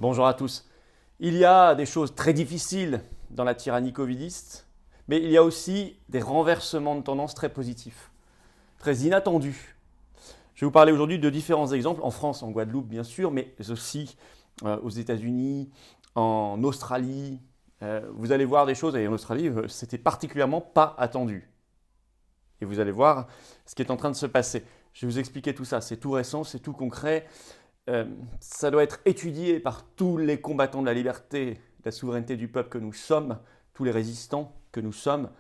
Bonjour à tous. Il y a des choses très difficiles dans la tyrannie covidiste, mais il y a aussi des renversements de tendance très positifs, très inattendus. Je vais vous parler aujourd'hui de différents exemples, en France, en Guadeloupe bien sûr, mais aussi aux États-Unis, en Australie. Vous allez voir des choses, et en Australie, c'était particulièrement pas attendu. Et vous allez voir ce qui est en train de se passer. Je vais vous expliquer tout ça, c'est tout récent, c'est tout concret. Ça doit être étudié par tous les combattants de la liberté, de la souveraineté du peuple que nous sommes, tous les résistants que nous sommes,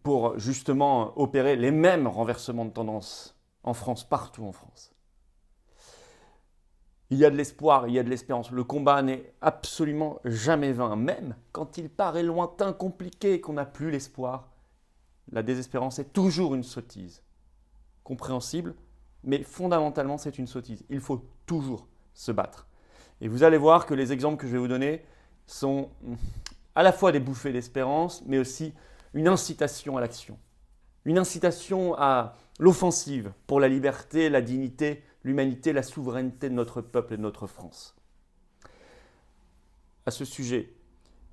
pour justement opérer les mêmes renversements de tendance en France, partout en France. Il y a de l'espoir, il y a de l'espérance. Le combat n'est absolument jamais vain, même quand il paraît lointain, compliqué, qu'on n'a plus l'espoir. La désespérance est toujours une sottise, compréhensible, mais fondamentalement, c'est une sottise. Il faut toujours se battre. Et vous allez voir que les exemples que je vais vous donner sont à la fois des bouffées d'espérance, mais aussi une incitation à l'action. Une incitation à l'offensive pour la liberté, la dignité, l'humanité, la souveraineté de notre peuple et de notre France. À ce sujet,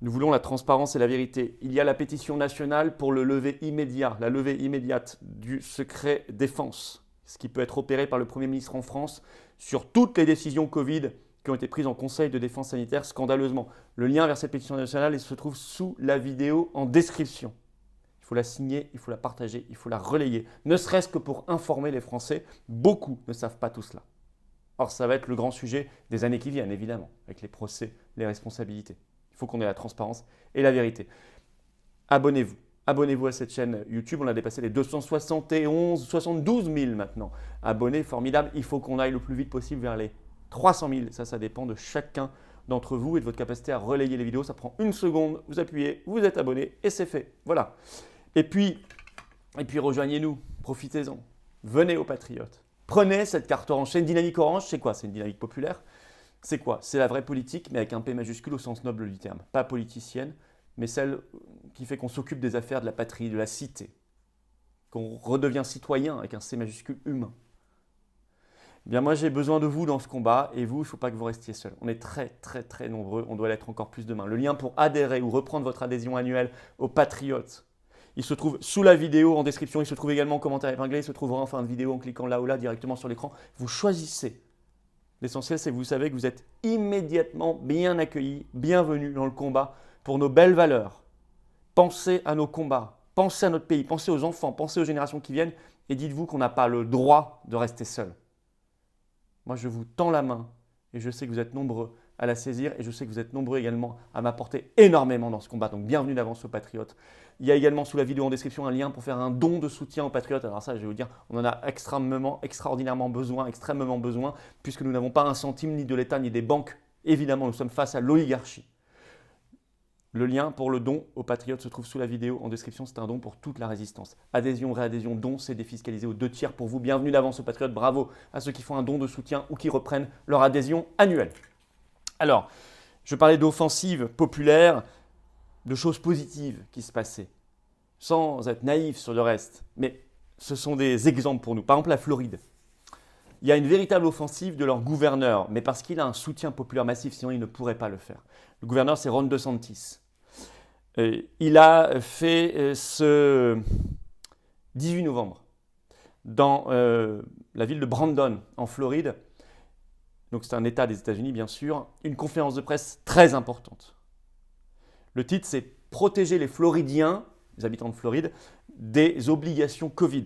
nous voulons la transparence et la vérité. Il y a la pétition nationale pour le lever immédiat, la levée immédiate du secret défense, ce qui peut être opéré par le Premier ministre en France sur toutes les décisions Covid qui ont été prises en Conseil de défense sanitaire scandaleusement. Le lien vers cette pétition nationale se trouve sous la vidéo en description. Il faut la signer, il faut la partager, il faut la relayer, ne serait-ce que pour informer les Français. Beaucoup ne savent pas tout cela. Or, ça va être le grand sujet des années qui viennent, évidemment, avec les procès, les responsabilités. Il faut qu'on ait la transparence et la vérité. Abonnez-vous. Abonnez-vous à cette chaîne YouTube. On a dépassé les 72 000 maintenant. Abonnés, formidable. Il faut qu'on aille le plus vite possible vers les 300 000. Ça dépend de chacun d'entre vous et de votre capacité à relayer les vidéos. Ça prend une seconde. Vous appuyez, vous êtes abonné et c'est fait. Voilà. Et puis rejoignez-nous. Profitez-en. Venez aux Patriotes. Prenez cette carte orange. C'est une dynamique orange. C'est quoi? C'est une dynamique populaire. C'est quoi? C'est la vraie politique, mais avec un P majuscule au sens noble du terme. Pas politicienne, mais celle qui fait qu'on s'occupe des affaires de la patrie, de la cité. Qu'on redevient citoyen avec un C majuscule humain. Eh bien, moi, j'ai besoin de vous dans ce combat, et vous, il ne faut pas que vous restiez seuls. On est très nombreux, on doit l'être encore plus demain. Le lien pour adhérer ou reprendre votre adhésion annuelle aux Patriotes, il se trouve sous la vidéo en description, il se trouve également en commentaire épinglé, il se trouvera en fin de vidéo en cliquant là ou là directement sur l'écran. Vous choisissez. L'essentiel, c'est que vous savez que vous êtes immédiatement bien accueillis, bienvenus dans le combat pour nos belles valeurs. Pensez à nos combats, pensez à notre pays, pensez aux enfants, pensez aux générations qui viennent et dites-vous qu'on n'a pas le droit de rester seul. Moi, je vous tends la main et je sais que vous êtes nombreux à la saisir et je sais que vous êtes nombreux également à m'apporter énormément dans ce combat. Donc, bienvenue d'avance aux Patriotes. Il y a également sous la vidéo en description un lien pour faire un don de soutien aux Patriotes. Alors ça, je vais vous dire, on en a extraordinairement besoin, extrêmement besoin, puisque nous n'avons pas un centime ni de l'État ni des banques. Évidemment, nous sommes face à l'oligarchie. Le lien pour le don aux Patriotes se trouve sous la vidéo en description. C'est un don pour toute la résistance. Adhésion, réadhésion, don, c'est défiscalisé aux 2/3 pour vous. Bienvenue d'avance aux Patriotes. Bravo à ceux qui font un don de soutien ou qui reprennent leur adhésion annuelle. Alors, je parlais d'offensive populaire, de choses positives qui se passaient, sans être naïf sur le reste. Mais ce sont des exemples pour nous. Par exemple, la Floride. Il y a une véritable offensive de leur gouverneur, mais parce qu'il a un soutien populaire massif, sinon il ne pourrait pas le faire. Le gouverneur, c'est Ron DeSantis. Il a fait ce 18 novembre dans la ville de Brandon, en Floride. Donc c'est un État des États-Unis, bien sûr. Une conférence de presse très importante. Le titre, c'est « Protéger les Floridiens », les habitants de Floride, des obligations Covid.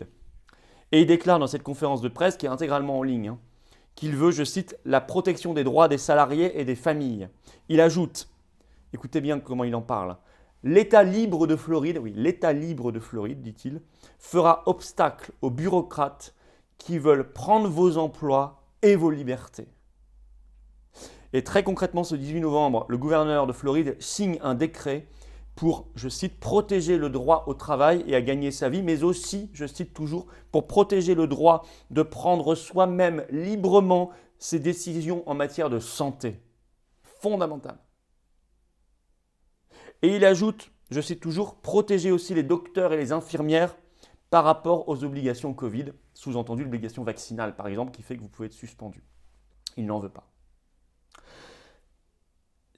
Et il déclare dans cette conférence de presse, qui est intégralement en ligne, qu'il veut, je cite, « la protection des droits des salariés et des familles ». Il ajoute, écoutez bien comment il en parle, « L'État libre de Floride, oui, l'État libre de Floride, dit-il, fera obstacle aux bureaucrates qui veulent prendre vos emplois et vos libertés ». Et très concrètement, ce 18 novembre, le gouverneur de Floride signe un décret pour, je cite, protéger le droit au travail et à gagner sa vie, mais aussi, je cite toujours, pour protéger le droit de prendre soi-même librement ses décisions en matière de santé. Fondamental. Et il ajoute, je cite toujours, protéger aussi les docteurs et les infirmières par rapport aux obligations Covid, sous-entendu l'obligation vaccinale par exemple, qui fait que vous pouvez être suspendu. Il n'en veut pas.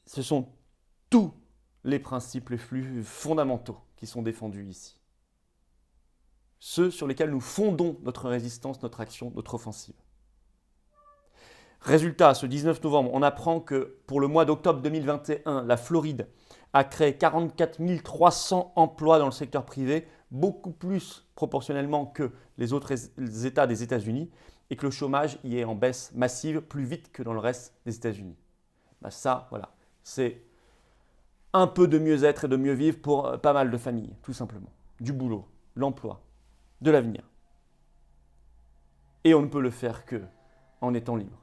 Ce sont tous les principes les plus fondamentaux qui sont défendus ici. Ceux sur lesquels nous fondons notre résistance, notre action, notre offensive. Résultat, ce 19 novembre, on apprend que pour le mois d'octobre 2021, la Floride a créé 44 300 emplois dans le secteur privé, beaucoup plus proportionnellement que les autres États des États-Unis, et que le chômage y est en baisse massive, plus vite que dans le reste des États-Unis. Ben ça, voilà, c'est un peu de mieux-être et de mieux vivre pour pas mal de familles, tout simplement. Du boulot, l'emploi, de l'avenir. Et on ne peut le faire que en étant libre.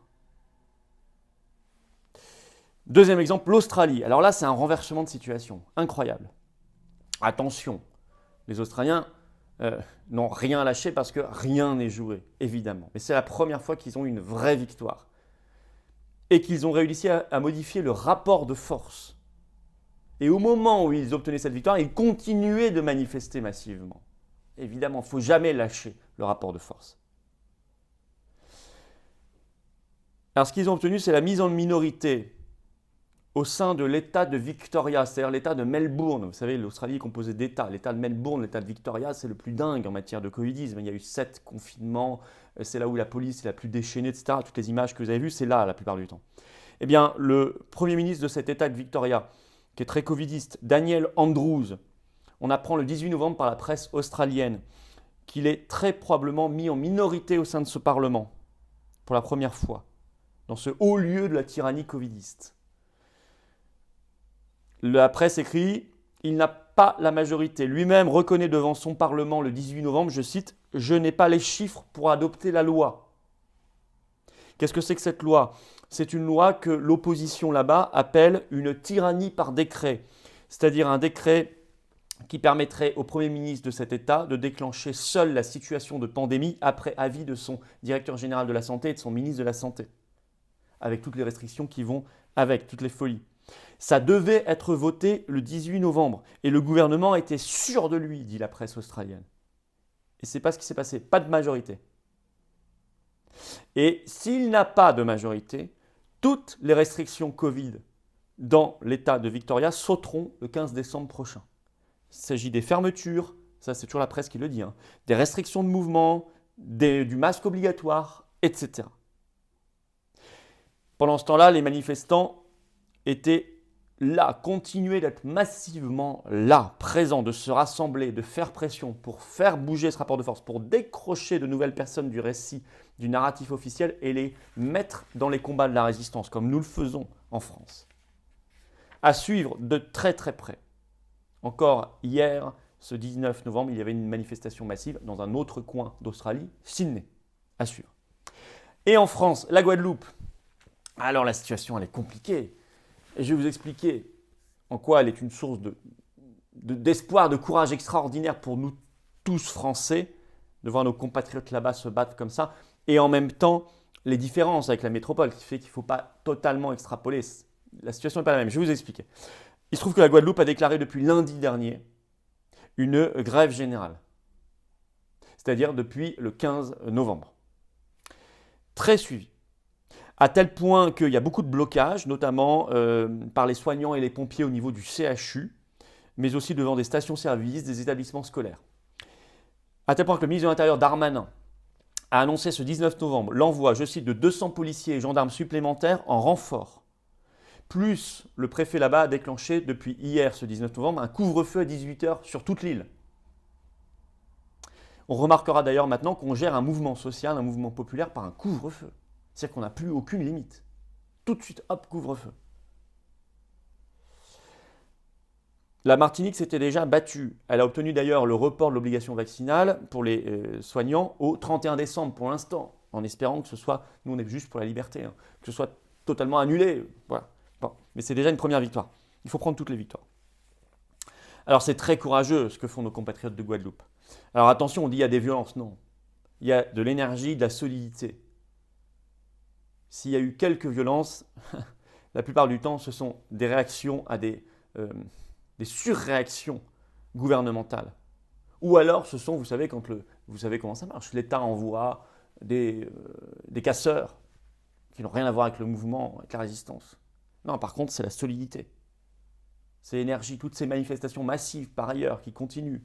Deuxième exemple, l'Australie. Alors là, c'est un renversement de situation incroyable. Attention, les Australiens n'ont rien lâché parce que rien n'est joué, évidemment. Mais c'est la première fois qu'ils ont eu une vraie victoire. Et qu'ils ont réussi à modifier le rapport de force. Et au moment où ils obtenaient cette victoire, ils continuaient de manifester massivement. Évidemment, il ne faut jamais lâcher le rapport de force. Alors ce qu'ils ont obtenu, c'est la mise en minorité au sein de l'État de Victoria, c'est-à-dire l'État de Melbourne. Vous savez, l'Australie est composée d'États. L'État de Melbourne, l'État de Victoria, c'est le plus dingue en matière de covidisme. Il y a eu 7 confinements, c'est là où la police est la plus déchaînée, etc. Toutes les images que vous avez vues, c'est là la plupart du temps. Eh bien, le Premier ministre de cet État de Victoria, qui est très covidiste, Daniel Andrews, on apprend le 18 novembre par la presse australienne qu'il est très probablement mis en minorité au sein de ce Parlement, pour la première fois, dans ce haut lieu de la tyrannie covidiste. La presse écrit « Il n'a pas la majorité ». Lui-même reconnaît devant son Parlement le 18 novembre, je cite, « Je n'ai pas les chiffres pour adopter la loi ». Qu'est-ce que c'est que cette loi ? C'est une loi que l'opposition là-bas appelle une tyrannie par décret, c'est-à-dire un décret qui permettrait au Premier ministre de cet État de déclencher seul la situation de pandémie après avis de son directeur général de la Santé et de son ministre de la Santé, avec toutes les restrictions qui vont avec, toutes les folies. Ça devait être voté le 18 novembre et le gouvernement était sûr de lui, dit la presse australienne. Et ce n'est pas ce qui s'est passé, pas de majorité. Et s'il n'a pas de majorité, toutes les restrictions Covid dans l'État de Victoria sauteront le 15 décembre prochain. Il s'agit des fermetures, ça c'est toujours la presse qui le dit, des restrictions de mouvement, du masque obligatoire, etc. Pendant ce temps-là, les manifestants étaient là, continuaient d'être massivement là, présents, de se rassembler, de faire pression pour faire bouger ce rapport de force, pour décrocher de nouvelles personnes du récit, du narratif officiel et les mettre dans les combats de la résistance, comme nous le faisons en France. À suivre de très très près. Encore hier, ce 19 novembre, il y avait une manifestation massive dans un autre coin d'Australie, Sydney, à suivre. Et en France, la Guadeloupe. Alors la situation, elle est compliquée. Et je vais vous expliquer en quoi elle est une source d'espoir, de courage extraordinaire pour nous tous Français, de voir nos compatriotes là-bas se battre comme ça, et en même temps, les différences avec la métropole, qui fait qu'il ne faut pas totalement extrapoler. La situation n'est pas la même. Je vais vous expliquer. Il se trouve que la Guadeloupe a déclaré depuis lundi dernier une grève générale, c'est-à-dire depuis le 15 novembre. Très suivi. À tel point qu'il y a beaucoup de blocages, notamment par les soignants et les pompiers au niveau du CHU, mais aussi devant des stations-service, des établissements scolaires. À tel point que le ministre de l'Intérieur Darmanin a annoncé ce 19 novembre l'envoi, je cite, de 200 policiers et gendarmes supplémentaires en renfort. Plus le préfet là-bas a déclenché depuis hier, ce 19 novembre, un couvre-feu à 18h sur toute l'île. On remarquera d'ailleurs maintenant qu'on gère un mouvement social, un mouvement populaire par un couvre-feu. C'est-à-dire qu'on n'a plus aucune limite. Tout de suite, hop, couvre-feu. La Martinique s'était déjà battue. Elle a obtenu d'ailleurs le report de l'obligation vaccinale pour les soignants au 31 décembre pour l'instant, en espérant que ce soit, nous on est juste pour la liberté, que ce soit totalement annulé. Voilà. Bon. Mais c'est déjà une première victoire. Il faut prendre toutes les victoires. Alors c'est très courageux ce que font nos compatriotes de Guadeloupe. Alors attention, on dit il y a des violences. Non. Il y a de l'énergie, de la solidité. S'il y a eu quelques violences, la plupart du temps, ce sont des réactions à des surréactions gouvernementales. Ou alors, ce sont, vous savez comment ça marche, l'État envoie des casseurs qui n'ont rien à voir avec le mouvement, avec la résistance. Non, par contre, c'est la solidité. C'est l'énergie, toutes ces manifestations massives par ailleurs qui continuent.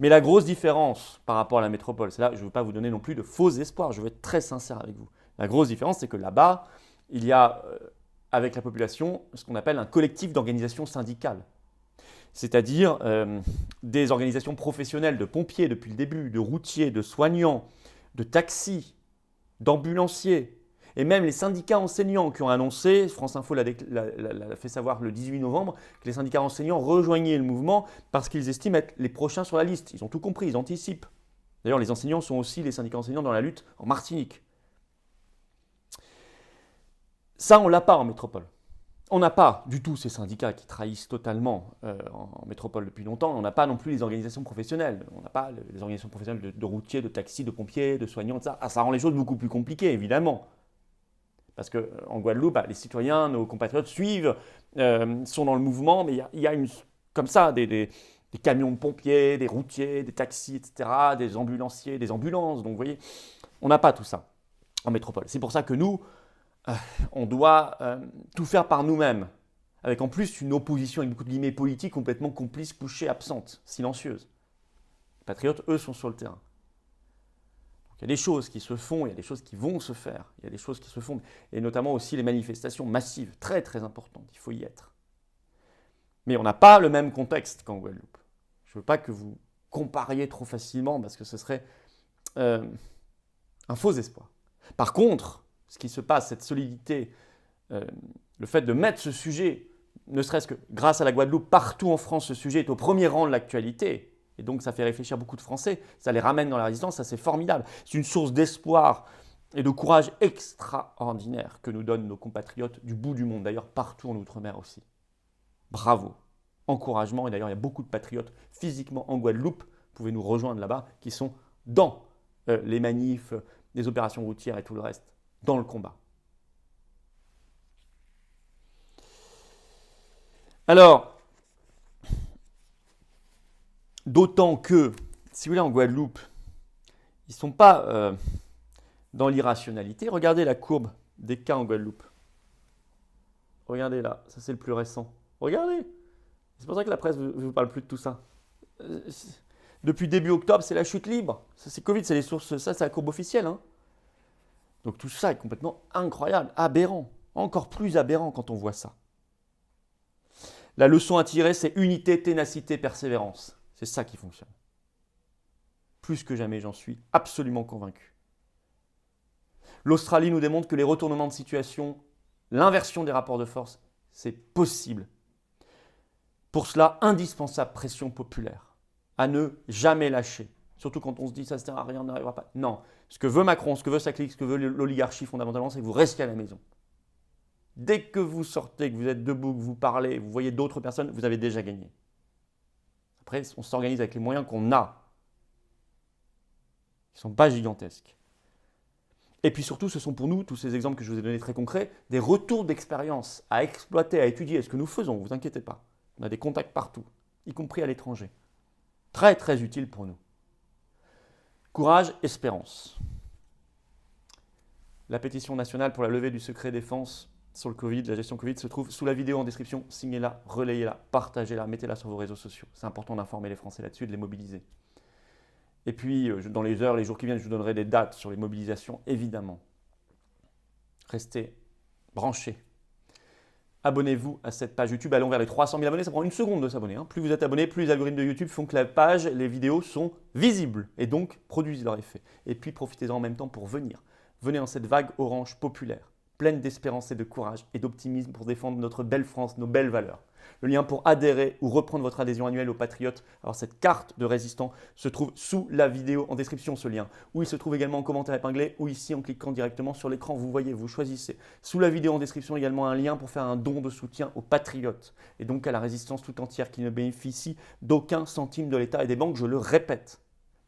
Mais la grosse différence par rapport à la métropole, c'est là, je ne veux pas vous donner non plus de faux espoirs, je veux être très sincère avec vous. La grosse différence, c'est que là-bas, il y a avec la population ce qu'on appelle un collectif d'organisation syndicale. C'est-à-dire des organisations professionnelles de pompiers depuis le début, de routiers, de soignants, de taxis, d'ambulanciers, et même les syndicats enseignants qui ont annoncé, France Info l'a fait savoir le 18 novembre, que les syndicats enseignants rejoignaient le mouvement parce qu'ils estiment être les prochains sur la liste. Ils ont tout compris, ils anticipent. D'ailleurs, les enseignants sont aussi les syndicats enseignants dans la lutte en Martinique. Ça, on ne l'a pas en métropole. On n'a pas du tout ces syndicats qui trahissent totalement en métropole depuis longtemps. On n'a pas non plus les organisations professionnelles. On n'a pas les organisations professionnelles de routiers, de taxis, de pompiers, de soignants, etc. Ah, ça rend les choses beaucoup plus compliquées, évidemment. Parce qu'en Guadeloupe, les citoyens, nos compatriotes suivent, sont dans le mouvement, mais il y a comme ça des camions de pompiers, des routiers, des taxis, etc., des ambulanciers, des ambulances. Donc vous voyez, on n'a pas tout ça en métropole. C'est pour ça que nous, on doit tout faire par nous-mêmes, avec en plus une opposition avec beaucoup de guillemets politiques complètement complice, couchée, absente, silencieuse. Les patriotes, eux, sont sur le terrain. Il y a des choses qui se font, il y a des choses qui vont se faire, il y a des choses qui se font, et notamment aussi les manifestations massives, très très importantes, il faut y être. Mais on n'a pas le même contexte qu'en Guadeloupe. Je ne veux pas que vous compariez trop facilement, parce que ce serait un faux espoir. Par contre, ce qui se passe, cette solidité, le fait de mettre ce sujet, ne serait-ce que grâce à la Guadeloupe, partout en France, ce sujet est au premier rang de l'actualité. Et donc, ça fait réfléchir beaucoup de Français, ça les ramène dans la résistance, ça c'est formidable. C'est une source d'espoir et de courage extraordinaire que nous donnent nos compatriotes du bout du monde, d'ailleurs partout en Outre-mer aussi. Bravo, encouragement, et d'ailleurs il y a beaucoup de patriotes physiquement en Guadeloupe, vous pouvez nous rejoindre là-bas, qui sont dans les manifs, les opérations routières et tout le reste, dans le combat. Alors, d'autant que, si vous voulez, en Guadeloupe, ils ne sont pas dans l'irrationalité. Regardez la courbe des cas en Guadeloupe. Regardez là, ça c'est le plus récent. Regardez, c'est pour ça que la presse ne vous parle plus de tout ça. Depuis début octobre, c'est la chute libre. Ça c'est Covid, c'est les sources, ça c'est la courbe officielle. Hein. Donc tout ça est complètement incroyable, aberrant. Encore plus aberrant quand on voit ça. La leçon à tirer, c'est unité, ténacité, persévérance. C'est ça qui fonctionne. Plus que jamais, j'en suis absolument convaincu. L'Australie nous démontre que les retournements de situation, l'inversion des rapports de force, c'est possible. Pour cela, indispensable pression populaire, à ne jamais lâcher. Surtout quand on se dit ça ne sert à rien, on n'arrivera pas. Non, ce que veut Macron, ce que veut sa clique, ce que veut l'oligarchie fondamentalement, c'est que vous restiez à la maison. Dès que vous sortez, que vous êtes debout, que vous parlez, vous voyez d'autres personnes, vous avez déjà gagné. Après, on s'organise avec les moyens qu'on a. Ils ne sont pas gigantesques. Et puis surtout, ce sont pour nous, tous ces exemples que je vous ai donnés très concrets, des retours d'expérience à exploiter, à étudier. Ce que nous faisons, ne vous inquiétez pas. On a des contacts partout, y compris à l'étranger. Très, très utile pour nous. Courage, espérance. La pétition nationale pour la levée du secret défense sur le Covid, la gestion Covid, se trouve sous la vidéo en description. Signez-la, relayez-la, partagez-la, mettez-la sur vos réseaux sociaux. C'est important d'informer les Français là-dessus et de les mobiliser. Et puis, dans les heures, les jours qui viennent, je vous donnerai des dates sur les mobilisations, évidemment. Restez branchés. Abonnez-vous à cette page YouTube, allons vers les 300 000 abonnés, ça prend une seconde de s'abonner. Hein. Plus vous êtes abonnés, plus les algorithmes de YouTube font que la page, les vidéos sont visibles et donc produisent leur effet. Et puis profitez-en en même temps pour venir. Venez dans cette vague orange populaire, pleine d'espérance et de courage et d'optimisme pour défendre notre belle France, nos belles valeurs. Le lien pour adhérer ou reprendre votre adhésion annuelle aux Patriotes, alors cette carte de résistant se trouve sous la vidéo en description, ce lien, où il se trouve également en commentaire épinglé, ou ici en cliquant directement sur l'écran, vous voyez, vous choisissez. Sous la vidéo en description également un lien pour faire un don de soutien aux Patriotes, et donc à la résistance tout entière qui ne bénéficie d'aucun centime de l'État et des banques, je le répète.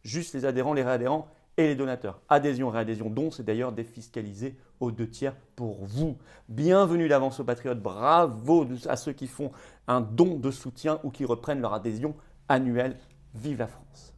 Juste les adhérents, les réadhérents et les donateurs. Adhésion, réadhésion, don, c'est d'ailleurs défiscalisé aux 2/3 pour vous. Bienvenue d'avance aux Patriotes, bravo à ceux qui font un don de soutien ou qui reprennent leur adhésion annuelle. Vive la France!